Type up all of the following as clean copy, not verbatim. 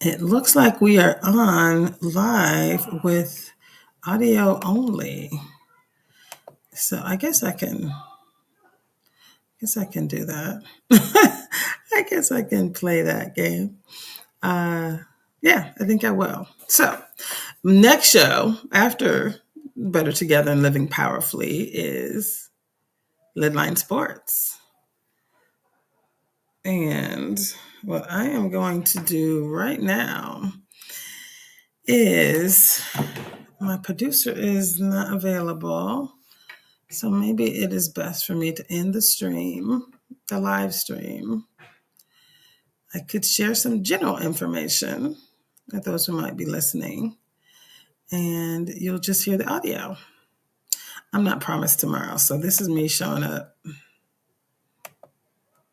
It looks like we are on live with audio only. So I guess I can do that. I guess I can play that game. Uh, yeah, I think I will. So, next show after Better Together and Living Powerfully is Lidline Sports. And what I am going to do right now is my producer is not available. So maybe it is best for me to end the live stream. I could share some general information with those who might be listening, and you'll just hear the audio. I'm not promised tomorrow, so this is me showing up.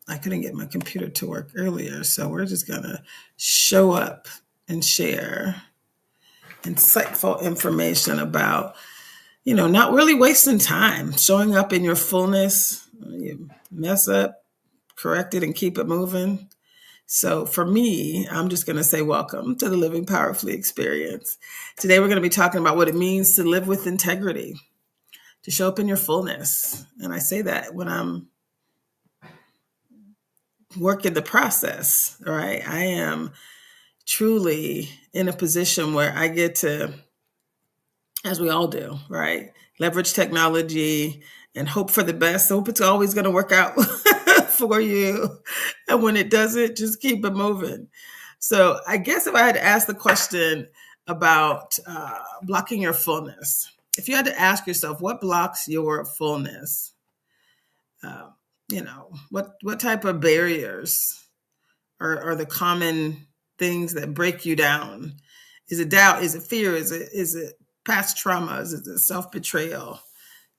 I couldn't get my computer to work earlier, so we're just going to show up and share insightful information about, not really wasting time, showing up in your fullness. You mess up, correct it, and keep it moving. So for me, I'm just going to say welcome to the Living Powerfully experience. Today, we're going to be talking about what it means to live with integrity, to show up in your fullness. And I say that when I'm working the process, right? I am truly in a position where I get to, as we all do, right? Leverage technology and hope for the best. Hope it's always going to work out for you. And when it doesn't, just keep it moving. So I guess if I had to ask the question about blocking your fullness, if you had to ask yourself, what blocks your fullness? What type of barriers are the common things that break you down? Is it doubt? Is it fear? Is it past traumas? Is it self-betrayal?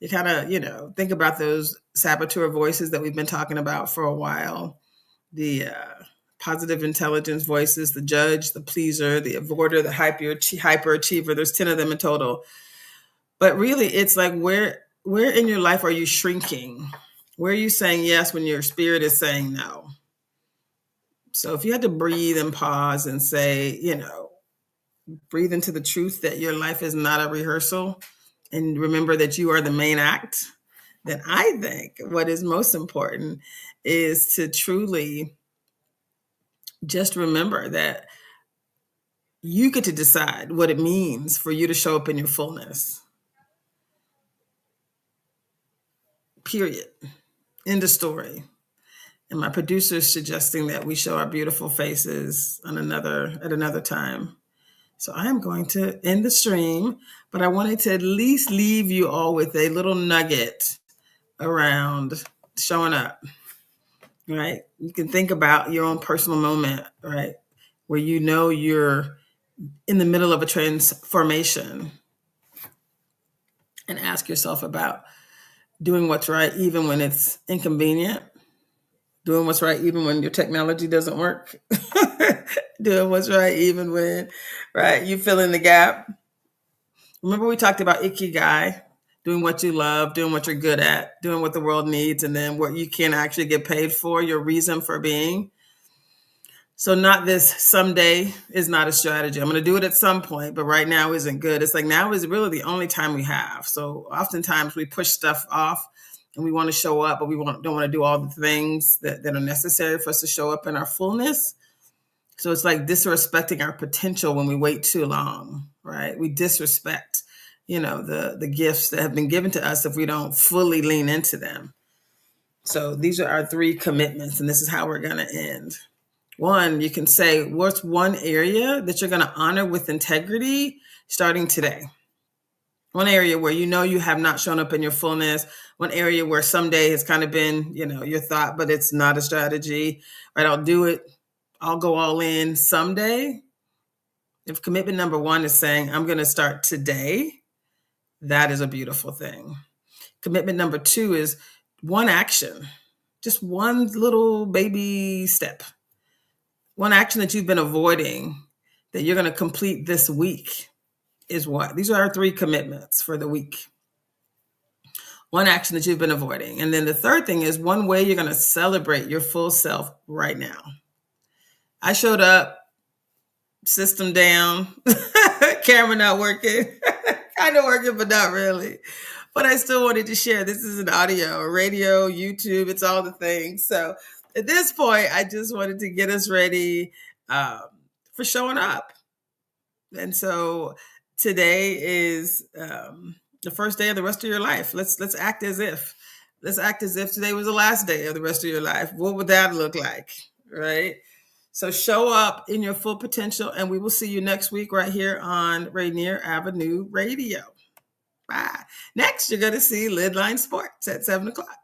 You kind of, think about those saboteur voices that we've been talking about for a while. The positive intelligence voices, the judge, the pleaser, the avoider, the hyperachiever. There's 10 of them in total. But really, it's like where in your life are you shrinking? Where are you saying yes when your spirit is saying no? So if you had to breathe and pause and say, breathe into the truth that your life is not a rehearsal and remember that you are the main act, then I think what is most important is to truly just remember that you get to decide what it means for you to show up in your fullness. Period. End of story. And my producer is suggesting that we show our beautiful faces at another time. So I am going to end the stream, but I wanted to at least leave you all with a little nugget around showing up, right? You can think about your own personal moment, right? Where you're in the middle of a transformation and ask yourself about doing what's right, even when it's inconvenient, doing what's right, even when your technology doesn't work, doing what's right, even when, right, you fill in the gap. Remember we talked about Ikigai, doing what you love, doing what you're good at, doing what the world needs, and then what you can actually get paid for, your reason for being. So not this someday is not a strategy. I'm going to do it at some point, but right now isn't good. It's like now is really the only time we have. So oftentimes we push stuff off and we want to show up, but we don't want to do all the things that are necessary for us to show up in our fullness. So it's like disrespecting our potential when we wait too long, right? We disrespect, the gifts that have been given to us if we don't fully lean into them. So these are our 3 commitments, and this is how we're going to end. 1, you can say, what's one area that you're going to honor with integrity starting today? One area where you have not shown up in your fullness. One area where someday has kind of been, your thought, but it's not a strategy, right? I'll do it. I'll go all in someday. If commitment number 1 is saying, I'm going to start today, that is a beautiful thing. Commitment number 2 is one action, just one little baby step. One action that you've been avoiding that you're going to complete this week is what? These are our 3 commitments for the week. One action that you've been avoiding. And then the third thing is one way you're going to celebrate your full self right now. I showed up system down, camera not working, kind of working, but not really. But I still wanted to share. This is an audio, radio, YouTube, it's all the things. So at this point, I just wanted to get us ready for showing up. And so today is the first day of the rest of your life. Let's act as if. Let's act as if today was the last day of the rest of your life. What would that look like? Right? So show up in your full potential, and we will see you next week right here on Rainier Avenue Radio. Bye. Next, you're going to see Lidline Sports at 7 o'clock.